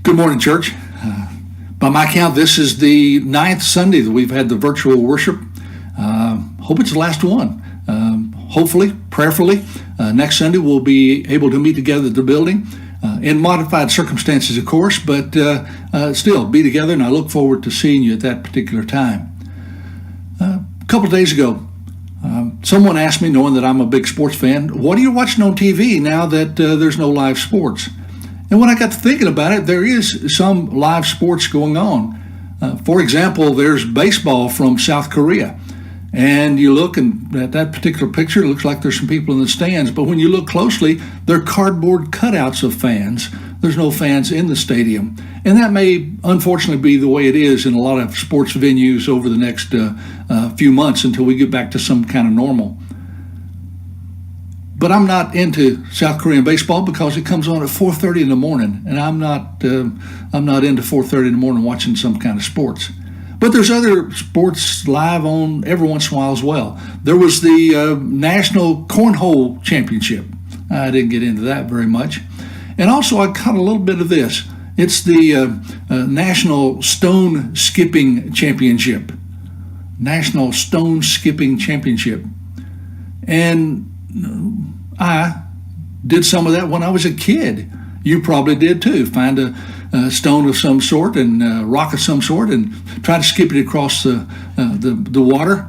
Good morning, church. By my count, this is the 9th Sunday that we've had the virtual worship. Hope it's the last one. Hopefully, prayerfully, next Sunday we'll be able to meet together at the building in modified circumstances, of course, but still be together, and I look forward to seeing you at that particular time. A couple of days ago, someone asked me, knowing that I'm a big sports fan, what are you watching on TV now that there's no live sports? And when I got to thinking about it, there is some live sports going on. For example, there's baseball from South Korea. And you look at that particular picture, it looks like there's some people in the stands. But when you look closely, they're cardboard cutouts of fans. There's no fans in the stadium. And that may, unfortunately, be the way it is in a lot of sports venues over the next few months until we get back to some kind of normal. But I'm not into South Korean baseball because it comes on at 4:30 in the morning, and I'm not into 4:30 in the morning watching some kind of sports. But there's other sports live on every once in a while as well. There was the National Cornhole Championship. I didn't get into that very much. And also I caught a little bit of this. It's the National Stone Skipping Championship. National Stone Skipping Championship. And I did some of that when I was a kid. You probably did too. Find a stone of some sort and a rock of some sort and try to skip it across the water.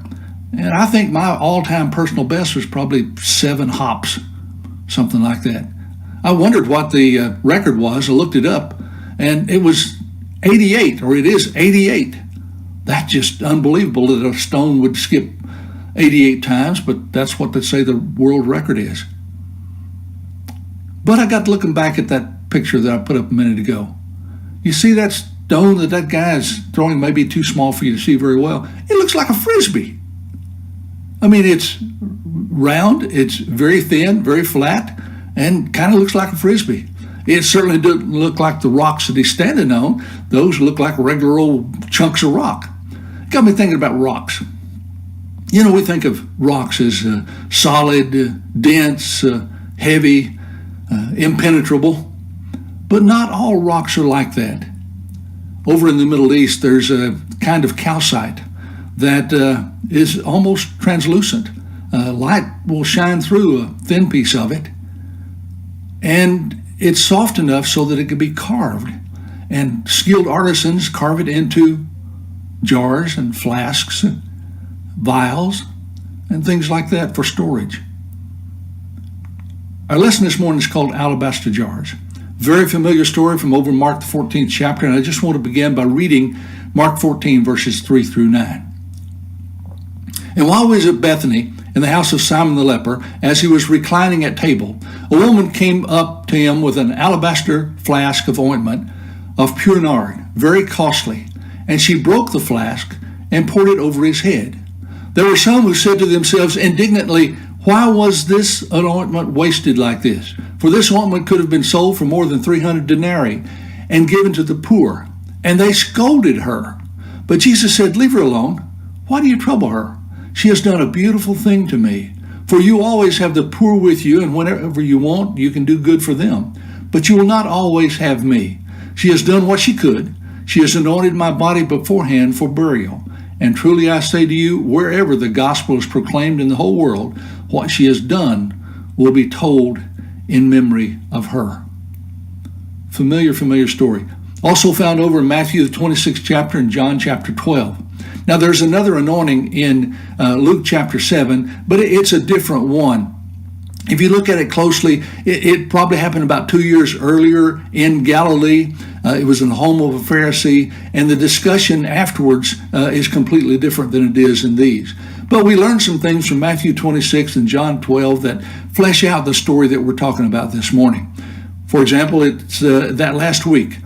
And I think my all-time personal best was probably 7 hops, something like that. I wondered what the record was. I looked it up, and it was 88, or it is 88. That's just unbelievable that a stone would skip 88 times, but that's what they say the world record is. But I got looking back at that picture that I put up a minute ago. You see that stone that guy is throwing may be too small for you to see very well. It looks like a Frisbee. I mean, it's round, it's very thin, very flat, and kind of looks like a Frisbee. It certainly doesn't look like the rocks that he's standing on. Those look like regular old chunks of rock. Got me thinking about rocks. You know, we think of rocks as solid, dense, heavy, impenetrable, but not all rocks are like that. Over in the Middle East, there's a kind of calcite that is almost translucent. Light will shine through a thin piece of it, and it's soft enough so that it can be carved, and skilled artisans carve it into jars and flasks and vials and things like that for storage. Our lesson this morning is called Alabaster Jars. Very familiar story from over Mark the 14th chapter, and I just want to begin by reading Mark 14 verses 3 through 9. And while he was at Bethany, in the house of Simon the leper, as he was reclining at table, a woman came up to him with an alabaster flask of ointment of pure nard, very costly, and she broke the flask and poured it over his head. There were some who said to themselves indignantly, "Why was this ointment wasted like this? For this ointment could have been sold for more than 300 denarii and given to the poor." And they scolded her. But Jesus said, "Leave her alone. Why do you trouble her? She has done a beautiful thing to me. For you always have the poor with you, and whenever you want, you can do good for them. But you will not always have me. She has done what she could. She has anointed my body beforehand for burial. And truly I say to you, wherever the gospel is proclaimed in the whole world, what she has done will be told in memory of her." Familiar story. Also found over in Matthew the 26th chapter and John chapter 12. Now there's another anointing in Luke chapter 7, but it's a different one. If you look at it closely, it probably happened about 2 years earlier in Galilee. It was in the home of a Pharisee, and the discussion afterwards is completely different than it is in these. But we learned some things from Matthew 26 and John 12 that flesh out the story that we're talking about this morning. For example, it's that last week,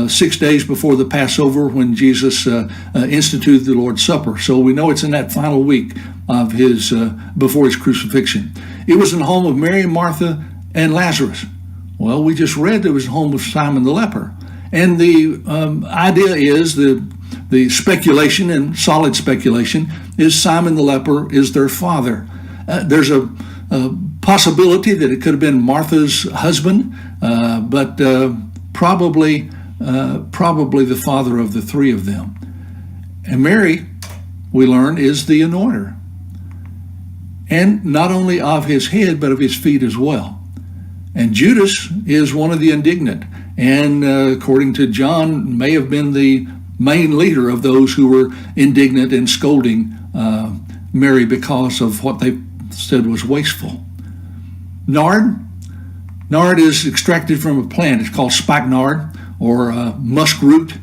6 days before the Passover, when Jesus instituted the Lord's Supper. So we know it's in that final week of his before his crucifixion. It was in the home of Mary, Martha, and Lazarus. Well, we just read it was the home of Simon the leper. And the idea is, the speculation, and solid speculation, is Simon the leper is their father. There's a possibility that it could have been Martha's husband, but probably probably the father of the three of them. And Mary, we learn, is the anointer. And not only of his head, but of his feet as well. And Judas is one of the indignant, and according to John, may have been the main leader of those who were indignant and scolding Mary because of what they said was wasteful. Nard is extracted from a plant. It's called spikenard or musk root.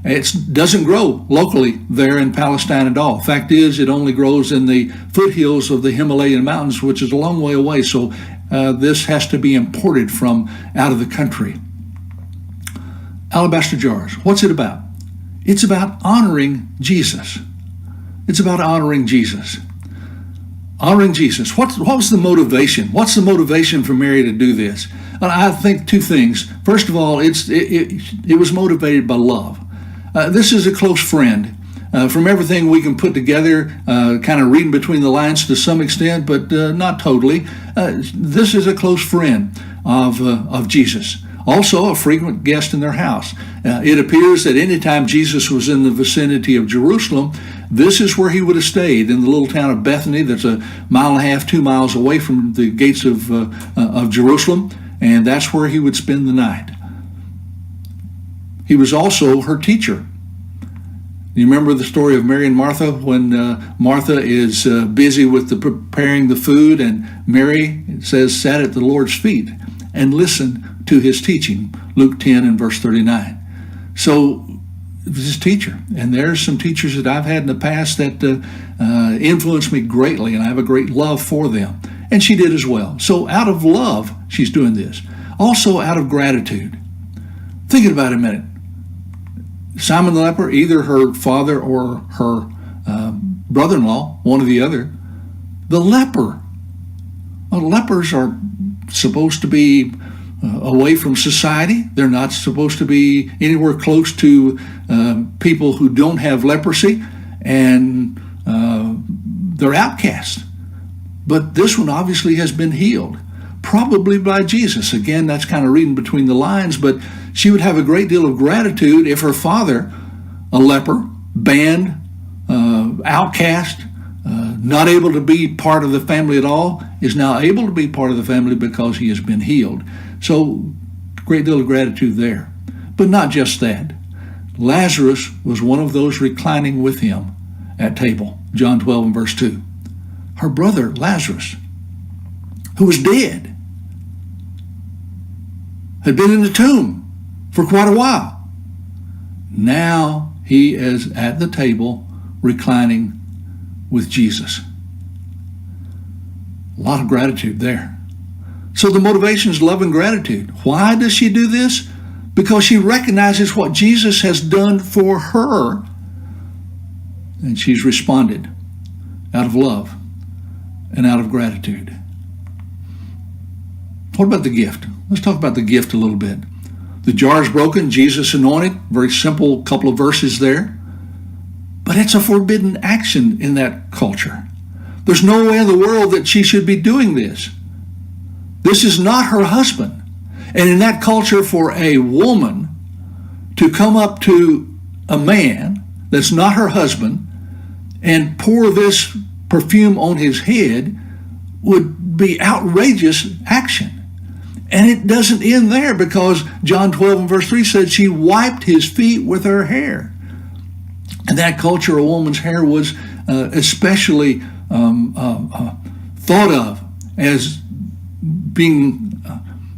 It doesn't grow locally there in Palestine at all. Fact is, it only grows in the foothills of the Himalayan mountains, which is a long way away. So this has to be imported from out of the country. Alabaster jars. What's it about? It's about honoring Jesus. It's about honoring Jesus. Honoring Jesus. What was the motivation? What's the motivation for Mary to do this? I think two things. First of all, it was motivated by love. This is a close friend. From everything we can put together, kind of reading between the lines to some extent, but not totally. This is a close friend of Jesus. Also a frequent guest in their house. It appears that anytime Jesus was in the vicinity of Jerusalem, this is where he would have stayed, in the little town of Bethany that's 1.5 miles, 2 miles away from the gates of Jerusalem, and that's where he would spend the night. He was also her teacher. You remember the story of Mary and Martha, when Martha is busy with preparing the food, and Mary, it says, sat at the Lord's feet and listened to his teaching, Luke 10 and verse 39. So it was his teacher. And there's some teachers that I've had in the past that influenced me greatly, and I have a great love for them. And she did as well. So out of love, she's doing this. Also out of gratitude. Thinking about it a minute. Simon the leper, either her father or her brother-in-law, one or the other. The leper. Well, lepers are supposed to be away from society. They're not supposed to be anywhere close to people who don't have leprosy, and they're outcasts. But this one obviously has been healed, probably by Jesus. Again, that's kind of reading between the lines, but she would have a great deal of gratitude if her father, a leper, banned, outcast, not able to be part of the family at all, is now able to be part of the family because he has been healed. So, great deal of gratitude there. But not just that. Lazarus was one of those reclining with him at table. John 12 and verse 2. Her brother, Lazarus, who was dead, had been in the tomb for quite a while. Now he is at the table reclining with Jesus. A lot of gratitude there. So the motivation is love and gratitude. Why does she do this? Because she recognizes what Jesus has done for her, and she's responded out of love and out of gratitude. What about the gift? Let's talk about the gift a little bit. The jar is broken, Jesus anointed. Very simple couple of verses there. But it's a forbidden action in that culture. There's no way in the world that she should be doing this. This is not her husband. And in that culture, for a woman to come up to a man that's not her husband and pour this perfume on his head would be outrageous action. And it doesn't end there, because John 12 and verse 3 said she wiped his feet with her hair. In that culture, a woman's hair was especially thought of as being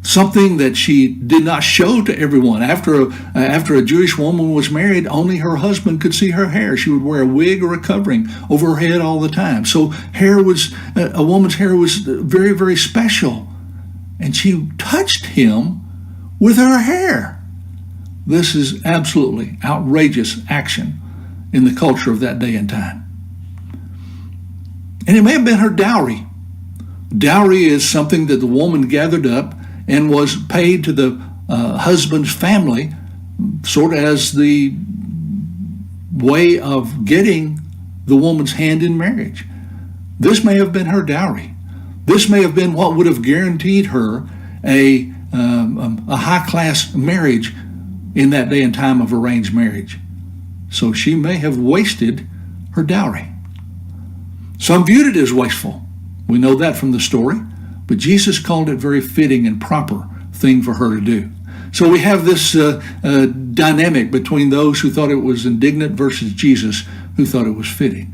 something that she did not show to everyone. After a Jewish woman was married, only her husband could see her hair. She would wear a wig or a covering over her head all the time. So a woman's hair was very, very special. And she touched him with her hair. This is absolutely outrageous action in the culture of that day and time. And it may have been her dowry. Dowry is something that the woman gathered up and was paid to the husband's family, sort of as the way of getting the woman's hand in marriage. This may have been her dowry. This may have been what would have guaranteed her a high-class marriage in that day and time of arranged marriage. So she may have wasted her dowry. Some viewed it as wasteful. We know that from the story. But Jesus called it very fitting and proper thing for her to do. So we have this dynamic between those who thought it was indignant versus Jesus who thought it was fitting.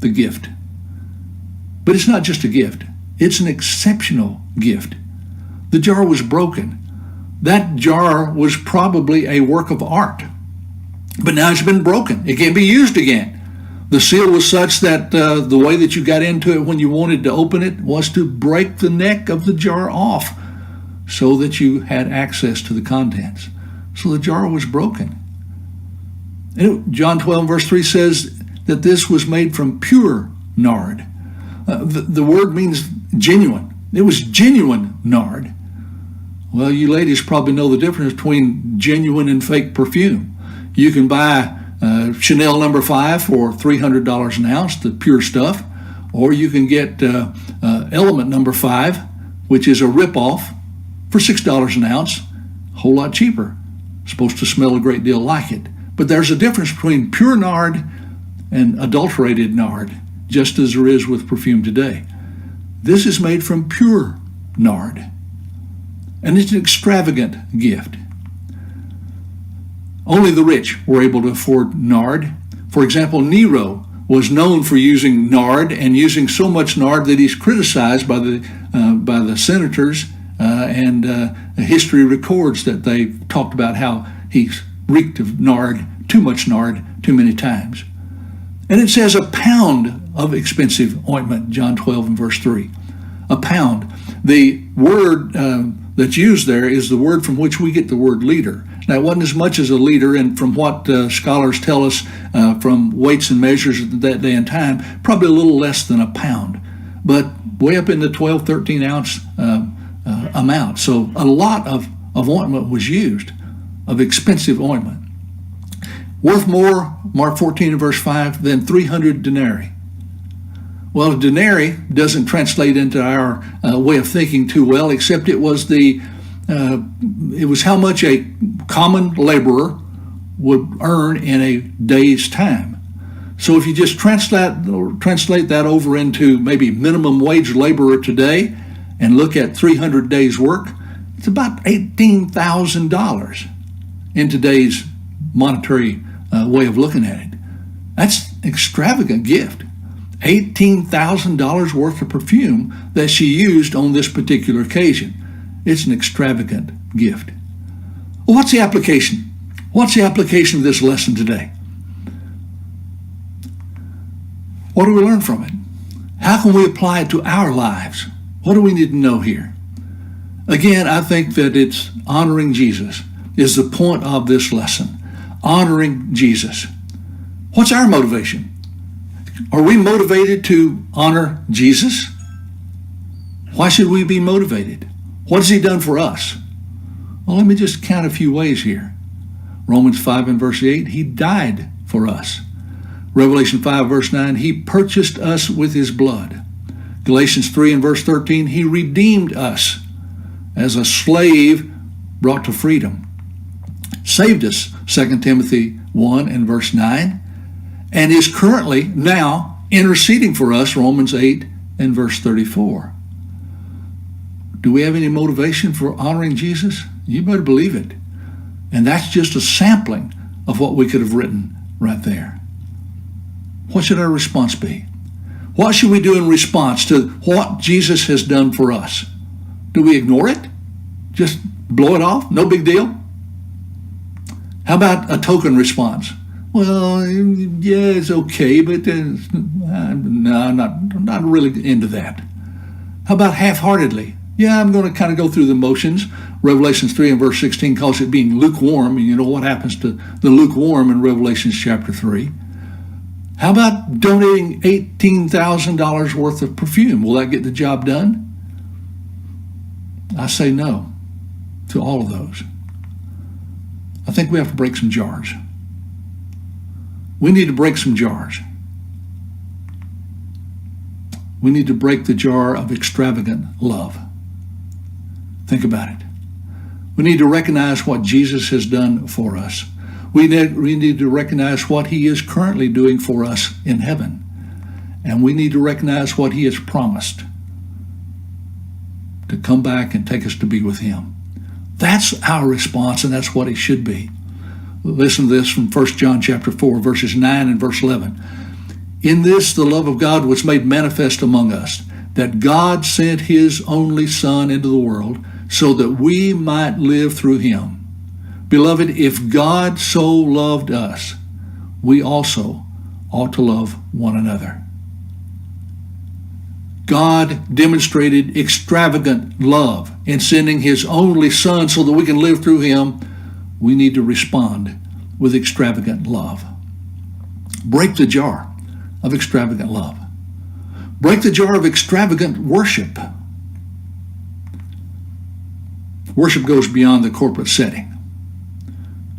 The gift. But it's not just a gift. It's an exceptional gift. The jar was broken. That jar was probably a work of art. But now it's been broken. It can't be used again. The seal was such that the way that you got into it when you wanted to open it was to break the neck of the jar off so that you had access to the contents. So the jar was broken. And John 12 verse 3 says that this was made from pure nard. The word means genuine. It was genuine nard. Well, you ladies probably know the difference between genuine and fake perfume. You can buy Chanel No. 5 for $300 an ounce, the pure stuff, or you can get Element No. 5, which is a ripoff, for $6 an ounce, a whole lot cheaper. Supposed to smell a great deal like it. But there's a difference between pure nard and adulterated nard, just as there is with perfume today. This is made from pure nard, and it's an extravagant gift. Only the rich were able to afford nard. For example, Nero was known for using nard, and using so much nard that he's criticized by the senators, and history records that they talked about how he reeked of nard, too much nard, too many times. And it says a pound of expensive ointment, John 12 and verse 3. A pound. The word that's used there is the word from which we get the word liter. Now, it wasn't as much as a liter, and from what scholars tell us from weights and measures at that day and time, probably a little less than a pound, but way up in the 12, 13 ounce amount. So a lot of ointment was used, of expensive ointment. Worth more, Mark 14 and verse 5, than 300 denarii. Well, a denarii doesn't translate into our way of thinking too well, except it was how much a common laborer would earn in a day's time. So if you just translate that over into maybe minimum wage laborer today and look at 300 days work, it's about $18,000 in today's monetary way of looking at it. That's an extravagant gift. $18,000 worth of perfume that she used on this particular occasion. It's an extravagant gift. Well, what's the application? What's the application of this lesson today? What do we learn from it? How can we apply it to our lives? What do we need to know here? Again, I think that it's honoring Jesus is the point of this lesson. Honoring Jesus. What's our motivation? Are we motivated to honor Jesus? Why should we be motivated? What has he done for us? Well, let me just count a few ways here. Romans 5 and verse 8, he died for us. Revelation 5 verse 9, he purchased us with his blood. Galatians 3 and verse 13, he redeemed us as a slave brought to freedom. Saved us, 2 Timothy 1 and verse 9, and is currently now interceding for us, Romans 8 and verse 34. Do we have any motivation for honoring Jesus? You better believe it. And that's just a sampling of what we could have written right there. What should our response be? What should we do in response to what Jesus has done for us? Do we ignore it? Just blow it off? No big deal? How about a token response? Well, yeah, it's okay, but no, I'm not really into that. How about half-heartedly? Yeah, I'm going to kind of go through the motions. Revelations 3 and verse 16 calls it being lukewarm. And you know what happens to the lukewarm in Revelations chapter 3. How about donating $18,000 worth of perfume? Will that get the job done? I say no to all of those. I think we have to break some jars. We need to break some jars. We need to break the jar of extravagant love. Think about it. We need to recognize what Jesus has done for us. We need to recognize what he is currently doing for us in heaven. And we need to recognize what he has promised to come back and take us to be with him. That's our response, and that's what it should be. Listen to this from 1 John chapter 4, verses 9 and verse 11. In this the love of God was made manifest among us, that God sent his only Son into the world so that we might live through him. Beloved, if God so loved us, we also ought to love one another. God demonstrated extravagant love in sending his only Son so that we can live through him. We need to respond with extravagant love. Break the jar of extravagant love. Break the jar of extravagant worship. Worship goes beyond the corporate setting.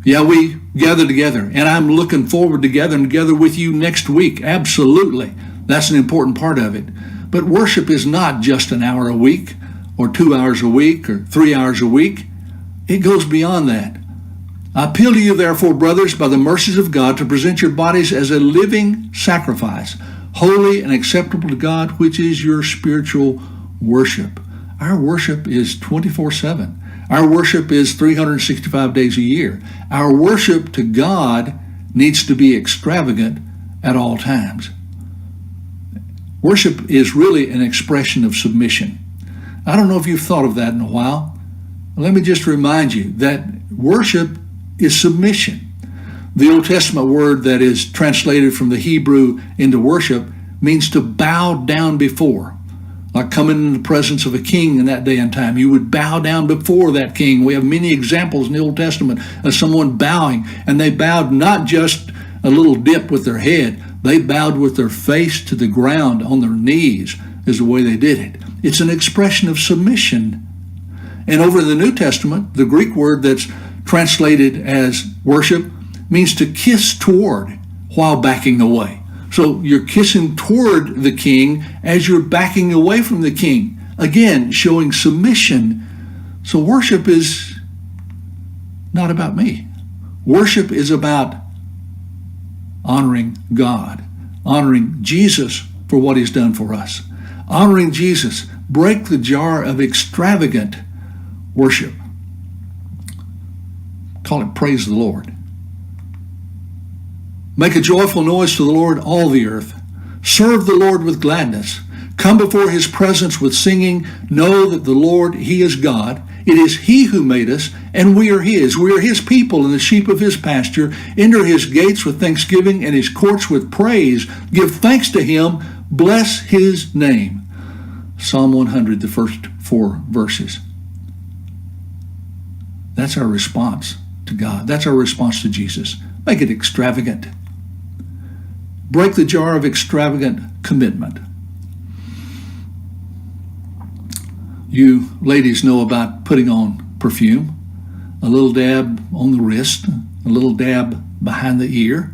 Yeah, we gather together, and I'm looking forward to gathering together with you next week. Absolutely. That's an important part of it. But worship is not just an hour a week, or 2 hours a week, or 3 hours a week. It goes beyond that. I appeal to you, therefore, brothers, by the mercies of God, to present your bodies as a living sacrifice, holy and acceptable to God, which is your spiritual worship. Our worship is 24/7. Our worship is 365 days a year. Our worship to God needs to be extravagant at all times. Worship is really an expression of submission. I don't know if you've thought of that in a while. Let me just remind you that worship is submission. The Old Testament word that is translated from the Hebrew into worship means to bow down before. Like coming in the presence of a king in that day and time. You would bow down before that king. We have many examples in the Old Testament of someone bowing, and they bowed not just a little dip with their head. They bowed with their face to the ground on their knees is the way they did it. It's an expression of submission. And over in the New Testament, the Greek word that's translated as worship means to kiss toward while backing away. So you're kissing toward the king as you're backing away from the king. Again, showing submission. So worship is not about me. Worship is about honoring God, honoring Jesus for what he's done for us. Honoring Jesus. Break the jar of extravagant worship. Call it praise the Lord. Make a joyful noise to the Lord, all the earth. Serve the Lord with gladness. Come before his presence with singing. Know that the Lord, he is God. It is he who made us, and we are his. We are his people and the sheep of his pasture. Enter his gates with thanksgiving and his courts with praise. Give thanks to him. Bless his name. Psalm 100, the first 4 verses. That's our response to God. That's our response to Jesus. Make it extravagant. Break the jar of extravagant commitment. You ladies know about putting on perfume. A little dab on the wrist, a little dab behind the ear.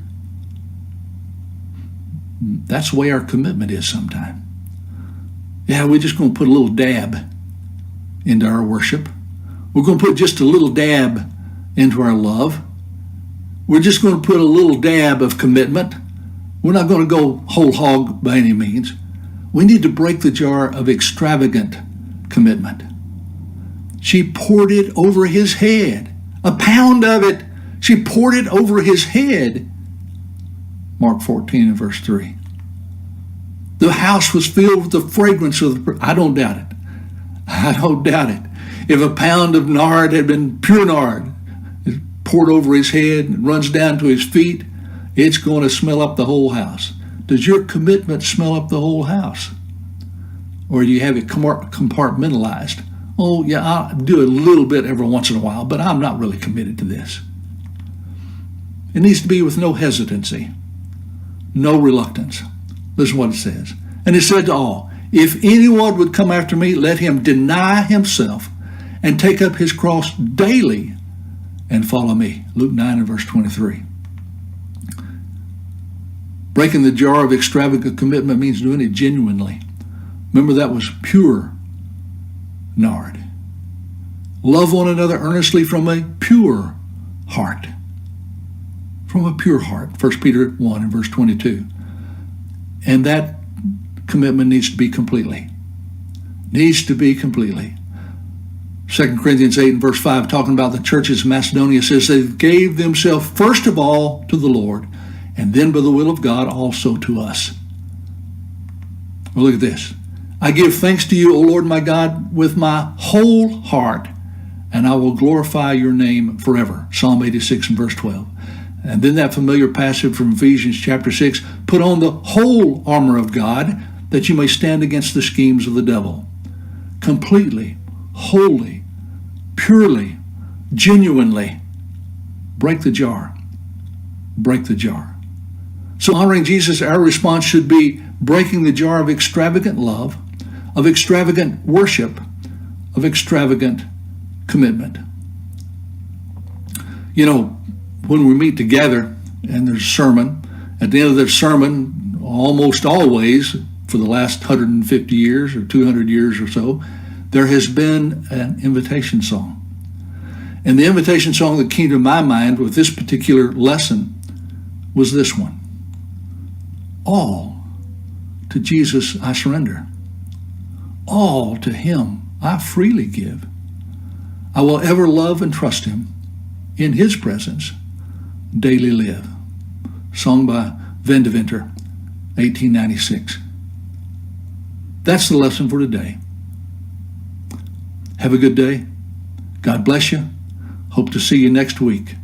That's the way our commitment is sometimes. Yeah, we're just going to put a little dab into our worship. We're going to put just a little dab into our love. We're just going to put a little dab of commitment. We're not going to go whole hog by any means. We need to break the jar of extravagant commitment. She poured it over his head. A pound of it. She poured it over his head. Mark 14 and verse 3. The house was filled with the fragrance of the... I don't doubt it. I don't doubt it. If a pound of nard had been pure nard, poured over his head and runs down to his feet, it's going to smell up the whole house. Does your commitment smell up the whole house? Or do you have it compartmentalized? Oh, yeah, I'll do a little bit every once in a while, but I'm not really committed to this. It needs to be with no hesitancy, no reluctance. Listen to what it says. And it said to all, if anyone would come after me, let him deny himself and take up his cross daily and follow me. Luke 9 and verse 23. Breaking the jar of extravagant commitment means doing it genuinely. Remember, that was pure nard. Love one another earnestly from a pure heart. From a pure heart. 1 Peter 1 and verse 22. And that commitment needs to be completely. Needs to be completely. 2 Corinthians 8 and verse 5, talking about the churches of Macedonia, says they gave themselves first of all to the Lord, and then by the will of God also to us. Well, look at this. I give thanks to you, O Lord my God, with my whole heart, and I will glorify your name forever. Psalm 86 and verse 12. And then that familiar passage from Ephesians chapter 6, put on the whole armor of God, that you may stand against the schemes of the devil. Completely, wholly, purely, genuinely, break the jar. Break the jar. So honoring Jesus, our response should be breaking the jar of extravagant love, of extravagant worship, of extravagant commitment. You know, when we meet together and there's a sermon, at the end of the sermon, almost always for the last 150 years or 200 years or so, there has been an invitation song. And the invitation song that came to my mind with this particular lesson was this one. All to Jesus I surrender. All to him I freely give. I will ever love and trust him. In his presence daily live. Sung by Vendeventer, 1896. That's the lesson for today. Have a good day. God bless you. Hope to see you next week.